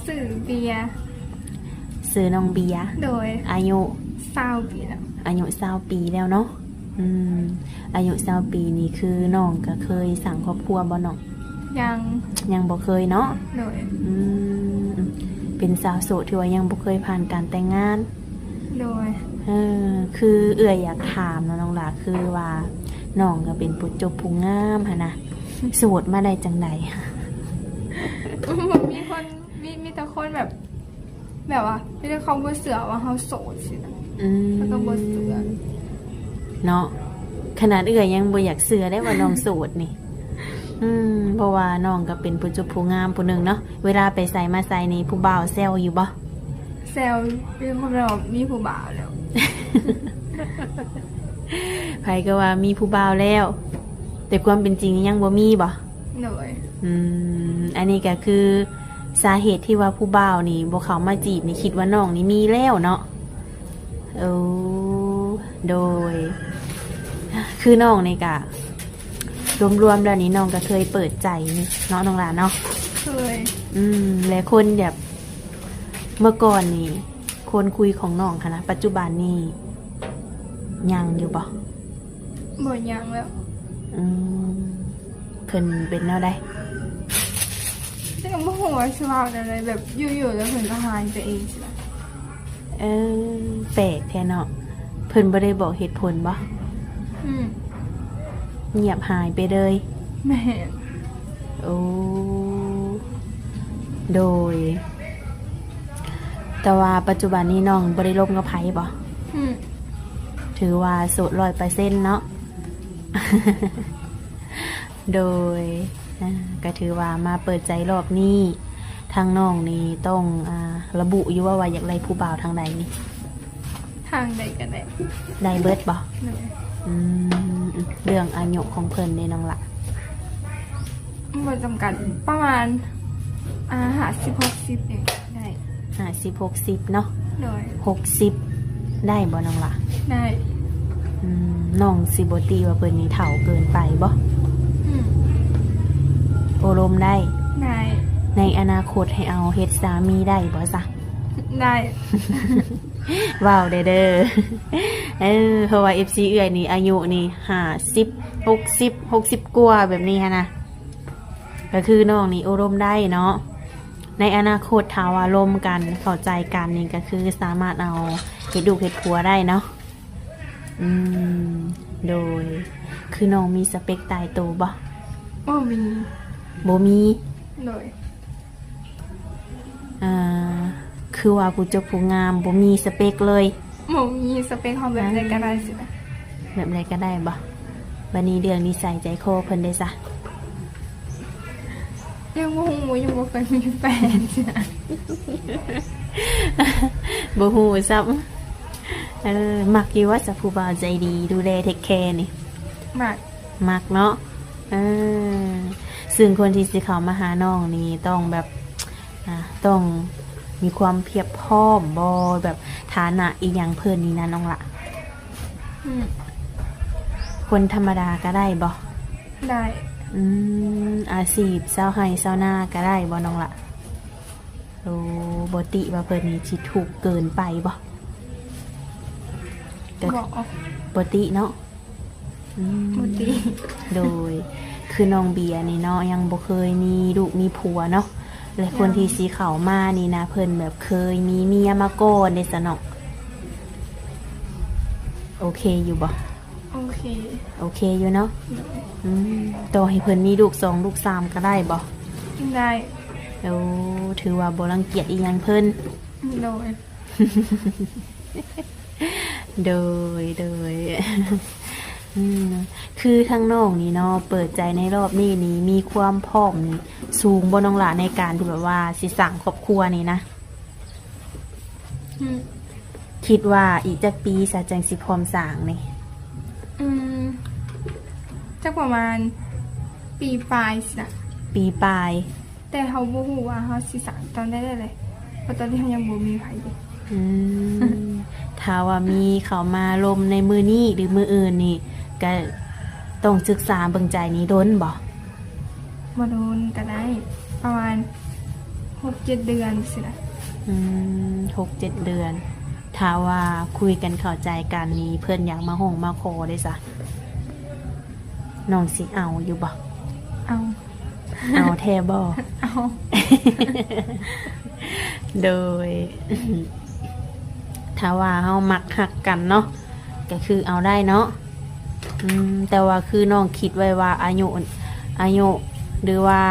สื่อเบียร์ซื้อน้องเบียร์โดยอายุ20 ปีแล้วอายุ20 ปีแล้วเนาะอายุ20 ปีนี่คือน้องก็เคยสั่งครอบครัวบ่น้องยังบ่เคยเนาะโดยเป็นสาวโสดที่ว่ายังบ่เคยผ่านการแต่งงานโดยคืออยากถามน้องหลาคือว่าน้องก็เป็นผู้จบผู้งามหั่นนะโสดมาได้จังได๋มีคนมีแต่คนแบบว่าไม่ได้เขาบ่เสือว่าเฮาโสดสินะแล้วก็บ่เสือเนาะขนาดยังบ่อยากเสือได้ว่าน้องโสดนี่เพราะว่าน้องก็เป็นผู้จบผู้งามผู้หนึ่งเนาะเวลาไปใส่มาใส่นี่ผู้บ่าวแซวอยู่บ่แซวเป็นคนเรามีผู้บ่าวแล้วไผก็ว่ามีผู้บ่าวแล้วแต่ความเป็นจริงยังบ่มีบ่เลยอันนี้ก็คือสาเหตุที่ว่าผู้บ่าวนี่บ่เข้ามาจีบนี่คิดว่าน้องนี่มีแล้วเนาะโดยคือน้องนี่ก็รวมๆแล้วนี้น้องก็เคยเปิดใจเนาะน้องหลานเนาะเคยและคนแบบเมื่อก่อนนี่คนคุยของน้องค่ะนะปัจจุบันนี่ยังอยู่บ่ยังแล้วเพิ่นเป็นแนวใดแต่ก็บ่ฮู้ว่าสิว่าอะไรแบบอยู่ๆแล้วเพิ่นก็หายไปเองสิล่ะแปลกแท้เนาะเพิ่นบ่ได้บอกเหตุผลบ่เงียบหายไปเลยแม่โดยแต่ว่าปัจจุบันนี้น้องบ่ได้ลบกับไผบ่ถือว่าโสด 100% เนาะ โดยก็ถือว่ามาเปิดใจรอบนี้ทางน้องนี่ต้องระบุอยู่ว่าอยากได้ผู้บ่าวทางใดนี่ทางใดก็ได้เบิดบ่เรื่องอายุของเพิ่นนี่น้องละบ่จำกัดประมาณ50-60เองได้50-60เนาะโดย60ได้บ่น้องละได้น้องสิบ่ตีว่าเพิ่นนี่เฒ่าเกินไปบ่โอรมได้ในอนาคตให้เอาเฮ็ดสามีได้บ่ซะได้ว้าวเด้อเพราะว่า FC เอื้อยนี่อายุนี่50 60กว่าแบบนี้ฮะนะก็คือน้องนี่โอรมได้เนาะในอนาคตถ้าว่าร่วมกันเข้าใจกันนี่ก็คือสามารถเอาเฮ็ดลูกเฮ็ดผัวได้เนาะโดยคือน้องมีสเปคตายตัวบ่บ่มีเลยคือว่าผู้จบผู้งามบ่มีสเปคเลยบ่มีสเปคของแบบใดก็ได้สินะแบบใดก็ได้บ่วันนี้เรื่องนิสัยใจคอเพิ่นได้ซะยังบ่ฮู้ยังบ่เคยมีแฟนสินะบ่ฮู้ซ้ำมักอยู่ว่าจะผู้บ่าวใจดีดูแลเทคแคร์นี่มักเนาะซึ่งคนที่สิเข้ามาหาน้องนี่ต้องแบบต้องมีความเพียบพร้อมบ่แบบฐานะอีหยังเพิ่นนี่นะน้องละคนธรรมดาก็ได้บ่ได้อาชีพชาวไร่ชาวนาก็ได้บ่น้องละบ่ติว่าเพิ่นนี่สิถูกเกินไปบ่บ่ติเนาะบ่ติโดยคือน้องเบียร์นี่เนาะยังบ่เคยมีลูกมีผัวเนาะและคนที่สีเข้ามานี่นะเพิ่นแบบเคยมีเมียมาก่อนเด้ซะเนาะโอเคอยู่บ่โอเคอยู่เนาะต่อให้เพิ่นมีลูก2ลูก3ก็ได้บ่ได้ถือว่าบ่รังเกียจอีหยังเพิ่นโดยคือทั้งน้องนี่เนาะเปิดใจในรอบนี้นี่มีความพร้อมสูงบ่น้องหลาในการที่แบบว่าสิสร้างครอบครัวนี่นะคิดว่าอีกจักปีซะจังสิพร้อมสร้างนี่จักประมาณปีปลายสินะปีปลาย แต่เขาบ่ฮู้ว่าเขาสิสร้างตอนได้เลยเพราะตอนนี้เขายังบ่มีไผอยู่ถ้าว่ามีเขามาลมในมือนี้หรือมืออื่นนี่ก็ต้องศึกษาเบิ่งใจนี้โดนบ่โดนก็ได้ประมาณ 6-7 เดือนสินะ 6-7 เดือนถ้าว่าคุยกันเข้าใจกันนี้เพื่อนอยากมาห้องมาขอได้ซะน้องสิเอาอยู่บ่ เอา เอาแท้บ่ เอา โดย ถ้าว่าเฮามักหักกันเนาะก็คือเอาได้เนาะแต่ว่าคือน้องคิดไว้ว่าอายุหรือว่า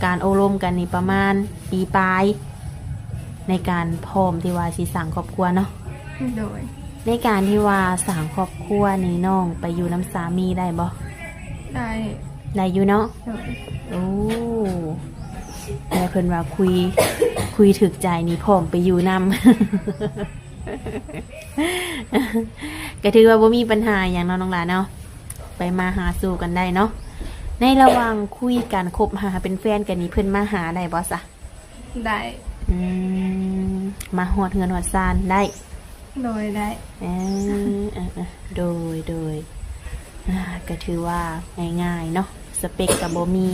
การอบรมกันนี่ประมาณปีปลายในการพร้อมที่ว่าสิสร้างครอบครัวเนาะ โดย ในการที่ว่าสร้างครอบครัวนี่น้องไปอยู่น้ำสามีได้บ่ ได้ ได้อยู่เนาะ โดย โอ้แต่เพิ่นว่าคุยถึกใจนี่พร้อมไปอยู่นำ ก็ถือว่าบ่มีปัญหาอย่างเนาะน้องหลานเนาะไปมาหาสู่กันได้เนาะในระหว่างคุยกันคบหาเป็นแฟนกันนี่เพิ่นมาหาได้บ่ซะ ได้ มาฮอดเงินฮอดซานได้ โดยได้ โดยก็ถือว่าง่ายๆเนาะสเปคกับบ่มี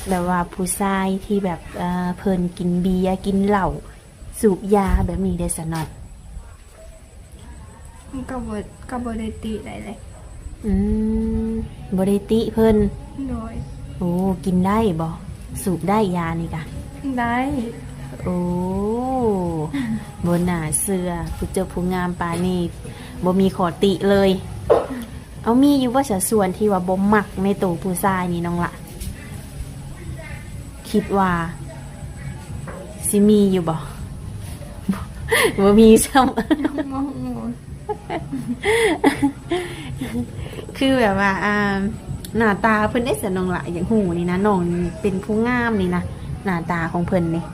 แบบว่าผู้ชายที่แบบเพิ่นกินเบียร์กินเหล้าสูบยาแบบนี้ได้ซะหน่อย ก็บ่ได้ติได้เลย บ่ได้ติเพิ่น โดย โอ้กินได้บ่สูบได้ยานี่กะ ได้ โอ้บนหน้าเสื้อผู้เจอผู้งามปานนี้บ่มีขอติเลย เอามีอยู่ว่าสัดส่วนที่ว่าบ่มักในตัวผู้ชายนี่น้องละคิดว่าสิมีอยู่บ่ บ่มีซ้ำ โมโห คือแบบว่าหน้าตาเพิ่นได้สนองละอย่างหูนี่นะน้องเป็นผู้งามนี่นะหน้าตาของเพิ่นนี่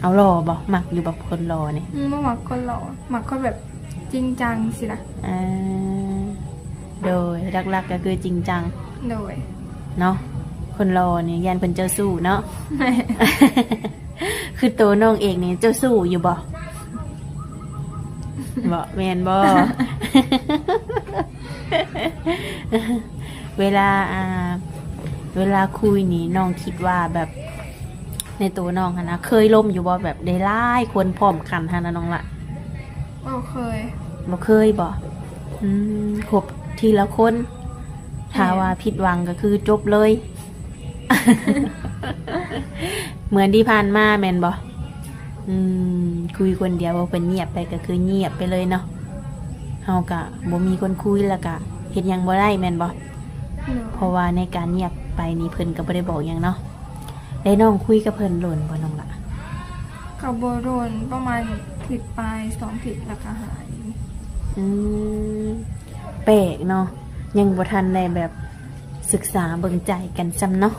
เอาหล่อบ่มักอยู่แบบคนหล่อนี่ บ่มักคนหล่อมักคนแบบจริงจังสินะ โดยหลักๆก็คือจริงจัง โดย เนาะคนหล่อนี่ยันเพิ่นเจ้าสู้เนาะ แม่ คือตัวน้องเองนี่เจ้าสู้อยู่บ่ บ่แม่นบ่ เวลาคุยนี่น้องคิดว่าแบบในตัวน้องหั่นนะเคยล้มอยู่บ่แบบได้หลายคนพร้อมกันหั่นนะน้องละ บ่เคย บ่เคยบ่คบทีละคนถ้าว่าผิดหวังก็คือจบเลย เหมือนที่ผ่านมาแม่นบ่คุยคนเดียวว่าเพิ่นเงียบไปก็คือเงียบไปเลยเนาะเฮาก็บ่มีคนคุยแล้วก็เฮ็ดหยังบ่ได้แม่นบ่เพราะว่าในการเงียบไปนี่เพิ่นก็บ่ได้บอกหยังเนาะได้น้องคุยกับเพิ่นโลนบ่น้องล่ะ กับบ่โดนประมาณผิดปลาย2ผิดแล้วก็หาย แปลกเนาะยังบ่ทันได้แบบศึกษาเบิ่งใจกันซ้ำเนาะ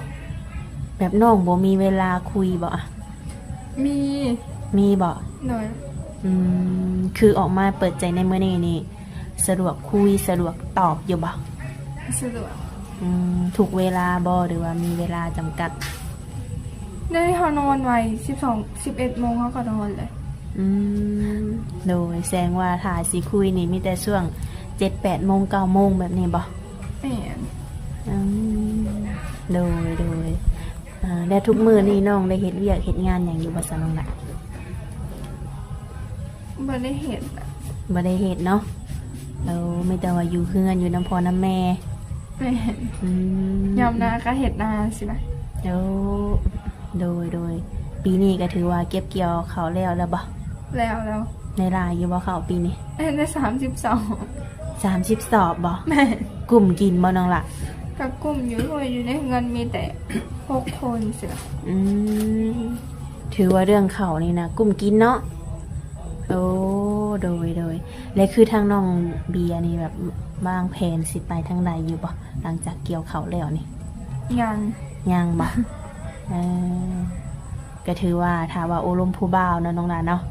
แบบน้องบ่มีเวลาคุยบ่อะ มีบ่ โดย คือออกมาเปิดใจในมื้อนี้นี่สะดวกคุยสะดวกตอบอยู่บ่ สะดวก ถูกเวลาบ่หรือว่ามีเวลาจำกัด ได้เขานอนไว11 โมงเขาก็นอนเลย โดยแสดงว่าถ้าสิคุยนี่มีแต่ช่วง 7-8 โมง 9 โมงแบบนี้บ่ แม่น โดยได้ทุกมื้อนี่น้องได้เฮ็ดเวียกเฮ็ดงานหยังอยู่บ่ซะน้องล่ะ บ่ได้เห็นอะ บ่ได้เฮ็ดเนาะแล้วไม่แต่ว่าอยู่เฮือนอยู่น้ำพ่อน้ำแม่ แม่นยามนาก็เห็ดนาสินะ แล้วโดยปีนี้ก็ถือว่าเก็บเกี่ยวข้าวแล้วบ่ แล้ว ในรายอยู่บ่ข้าวปีนี้ ได้32 30 สอบบ่ แม่น กลุ่มกินบ่น้องล่ะ กับกลุ่มอยู่ด้วยอยู่ในเงินมีแต่6 คนสินะ ถือว่าเรื่องข้าวนี่นะกลุ่มกินเนาะโอ้โดยและคือทางน้องเบียร์นี่แบบวางแผนสิไปทางใดอยู่บ่หลังจากเกี่ยวข้าวแล้วนี่ ยังบ่ ก็ถือว่าถ้าว่าโอลมผู้บ่าวเนาะน้องหลานเนาะ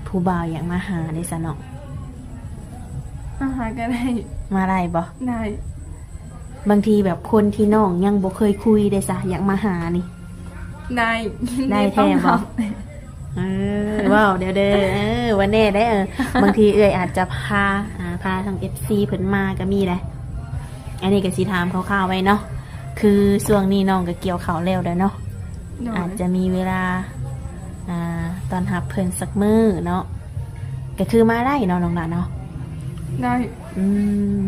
ผู้บ่าวอยากมาหาได้ซะเนาะ อาหารก็ได้ มาได้บ่ ได้ บางทีแบบคนที่น้องยังบ่เคยคุยได้ซะอยากมาหานี่ ได้ แท้บ่ว้าวเดี๋ยววันแน่ได้บางทีเอื้อยอาจจะพาทาง FC เพิ่นมาก็มีแหละอันนี้ก็สิถามคร่าวๆไว้เนาะคือช่วงนี้น้องก็เกี่ยวข้าวแล้วเด้อเนาะ โดย อาจจะมีเวลาตอนหับเพิ่นสักมื้อเนาะก็คือมาได้เนาะน้องหลานเนาะ ได้ อืม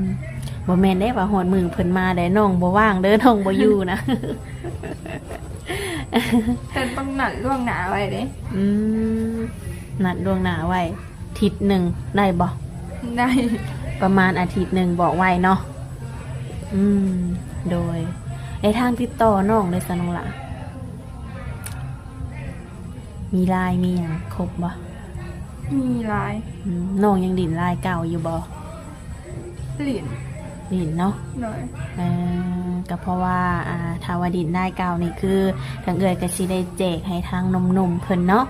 บ่แม่นได้ว่าฮอดมื้อเพิ่นมาได้น้องบ่ว่างเด้อน้องบ่อยู่นะ แต่ต้องนัดล่วงหน้าไว้เด้ อืมนัดล่วงหน้าไว้อาทิตย์หนึ่งได้บ่ ได้ ประมาณอาทิตย์หนึ่งบอกไว้เนาะอืมโดยไอ้ทางติดต่อน้องเลยสน้องละมีไลน์มีอย่างครบบ่ มีลาย น้องยังดินไลน์เก่าอยู่บ่ หลิน ดินเนาะ โดย ก็เพราะว่าทาวาดินไลน์เก่านี่คือทางเอ่ยก็สิได้แจกให้ทางนมๆเพิ่นเนาะ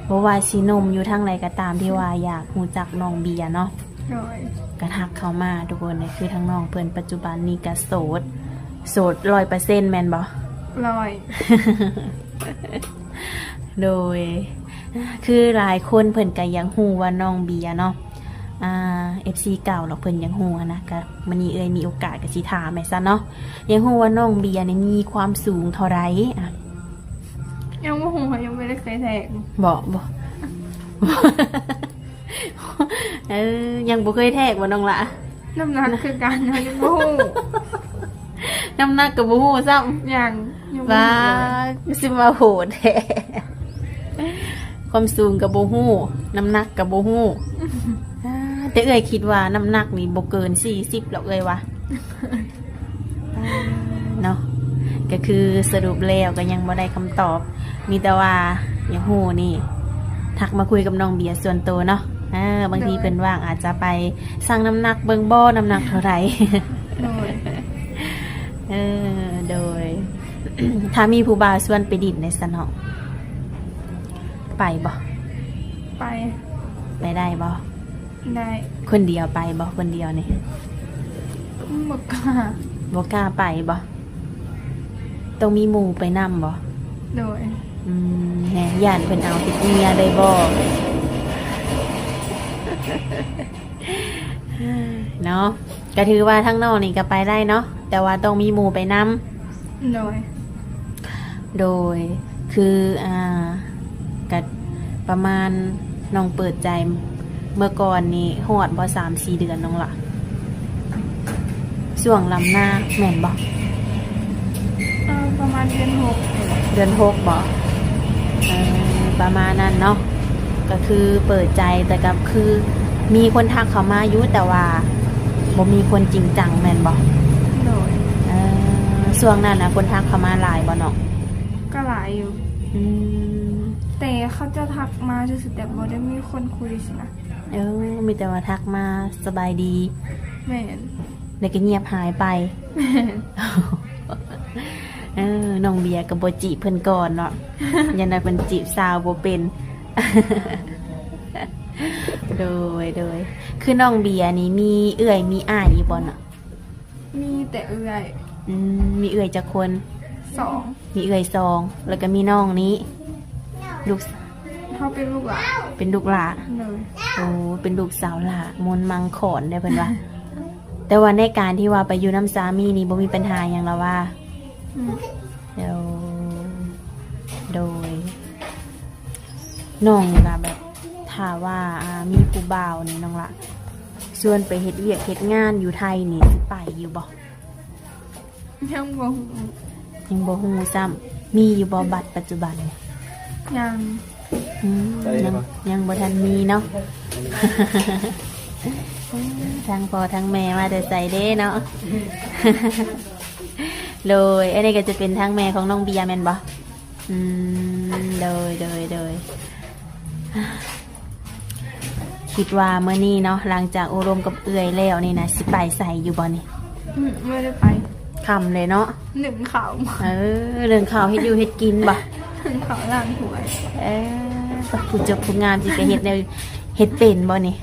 บ่ว่าสินมอยู่ทางใดก็ตามที่ว่าอยากรู้จักน้องเบียร์เนาะ โดย กระทักเข้ามาทุกคนเนี่ยคือทั้งน้องเพื่อนปัจจุบันนี้ก็โสด100%แม่นบ่ ลอย โดยคือหลายคนเพิ่นก็ยังฮู้ว่าน้องเบียร์เนาะFC เก่าหรอกเพิ่นยังฮู้นะก็มื้อนี้มีโอกาสก็สิถามแม่ซะเนาะยังฮู้ว่าน้องเบียร์นี่มีความสูงเท่าใดอ่ะ ยังไม่หูยังไม่ได้เคยแทง บ่ ยังบ่เคยแทกบ่น้องละ น้ำหนักคือการยังไม่หู น้ำหนักก็บ่ฮู้ซ้ำ ยังไม่ ว่า หูเลย สิมาโหดแท้ความสูงกับโบหูน้ำหนักกับโบหูแต่เอ่ยคิดว่าน้ำหนักนี่โบเกิน40หรอกเลยวะเนาะก็คือสรุปแล้วก็ยังบ่ได้คำตอบ มีแต่ว่าอย่างหูนี่ทักมาคุยกับน้องเบียร์ส่วนตัวเนาะบางทีเป็นว่างอาจจะไปสั่งน้ำหนักเบิ่งบ่น้ำหนักเท่าไหร่ โดย โดย ถ้ามีผู้บ่าวชวนไปดินในสนองไปบ่ ไป ไปได้บ่ ได้ คนเดียวไปบ่คนเดียวนี่ หมดค่ะ บ่กล้าไปบ่ต้องมีหมู่ไปนำบ่ โดย แหน่ย่านเพิ่นเอาติดเมียได้บ่ เนาะก็ถือว่าทั้งนอกนี่ก็ไปได้เนาะแต่ว่าต้องมีหมู่ไปนำ โดย โดยคือก็ประมาณน้องเปิดใจเมื่อก่อนนี้ฮอดบ่3-4 เดือนน้องล่ะช่วงลำหน้าแม่นบ่ ประมาณเดือน เดือน6บ่ประมาณนั้นเนาะก็คือเปิดใจแต่ก็คือมีคนทักเข้ามาอยู่แต่ว่าบ่มีคนจริงจังแม่นบ่ 6โดย ช่วงนั้นนะคนทักเข้ามาหลายบ่เนาะ ก็หลายอยู่ แต่เขาจะทักมาจะสุดแต่บ่ได้มีคนคุยสินะ มีแต่ว่าทักมาสบายดี แม่น แล้วก็เงียบหายไป แม่น น้องเบียร์กับโบจีบเพิ่นก่อนเนาะ ยันได้เพิ่นจีบสาวบ่เป็น โดยคือน้องเบียร์นี่มีเอื้อยมีอ้ายอยู่บ่เนาะ มีแต่เอื่อย มีเอื้อยจักคน 2 มีเอื้อย2แล้วก็มีน้องนี้ลูก เขาเป็นลูกหลาน เป็นลูกหลาน เลย โอ้เป็นลูกสาวหลามนต์มังขอนได้เพิ่นว่า แต่ว่าในการที่ว่าไปอยู่น้ำสามีนี่บ่มีปัญหาหยังแล้วว่า อืม โดยน้องก็แบบถ้าว่ามีผู้บ่าวนี่น้องละชวนไปเฮ็ดเวียกเฮ็ดงานอยู่ไทยนี่สิไปอยู่บ่ ยังบ่ฮู้ ยังบ่ฮู้ซ้ำมีอยู่บ่บัตรปัจจุบัน ยัง ยังบ่ทันมีเนาะ ทั้งพ่อทั้งแม่มาแต่ใส่เด้เนาะ เลยอันนี้ก็จะเป็นทั้งแม่ของน้องเบียร์แม่นบ่เลยคิดว่าเมื่อนี้เนาะหลังจากอบรมกับเอื้อยแล้วนี่นะสิไปใส่อยู่บ่นี่ ไม่ได้ไป คำเลยเนาะ หนึ่งข่าวมา เรื่องข่าวเฮ็ดอยู่เฮ็ดกินบ่ หนึ่งข่าวล่างหวย ผู้จบผู้งามสิก็เฮ็ดแนวเฮ็ดเป็นบ่นี่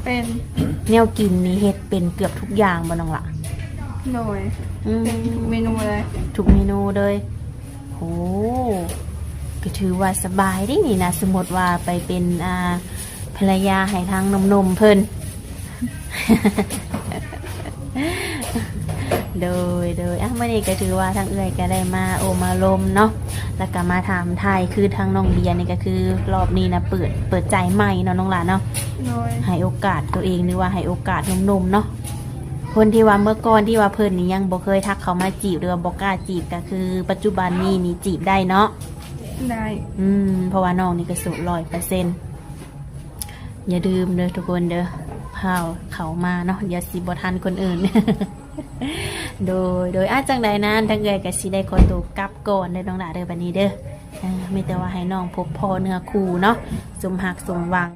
เป็น แนวกินนี่เฮ็ดเป็นเกือบทุกอย่างบ่น้องล่ะ โดยเป็นทุกเมนูเลย ทุกเมนูเลยโอ้ก็ถือว่าสบายดินี่นะสมมติว่าไปเป็นภรรยาให้ทางนมเพิ่น โดยเมื่อนี้ก็ถือว่าทางเอื้อยก็ได้มาโอมาลมเนาะแล้วก็มาถามไทยคือทางน้องเบียร์นี่ก็คือรอบนี้นะเปิดใจใหม่เนาะน้องหลานเนาะ โดย ให้โอกาสตัวเองหรือว่าให้โอกาสหนุ่มๆเนาะคนที่ว่าเมื่อก่อนที่ว่าเพิ่นนี่ยังบ่เคยทักเขามาจีบหรือว่าบ่กล้าจีบก็คือปัจจุบันนี้นี่จีบได้เนาะ ได้ เพราะว่าน้องนี่ก็สู100%อย่าลืมเด้อทุกคนเด้อพาเขามาเนาะอย่าสิบ่ทันคนอื่น โดยจังใดนั้นทั้งเอื้อยก็สิได้ขอตัวกลับก่อนเด้อน้องหลาเด้อบัดนี้เด้อมีแต่ว่าให้น้องพบพ่อเนื้อคู่เนาะสมหักสมหวัง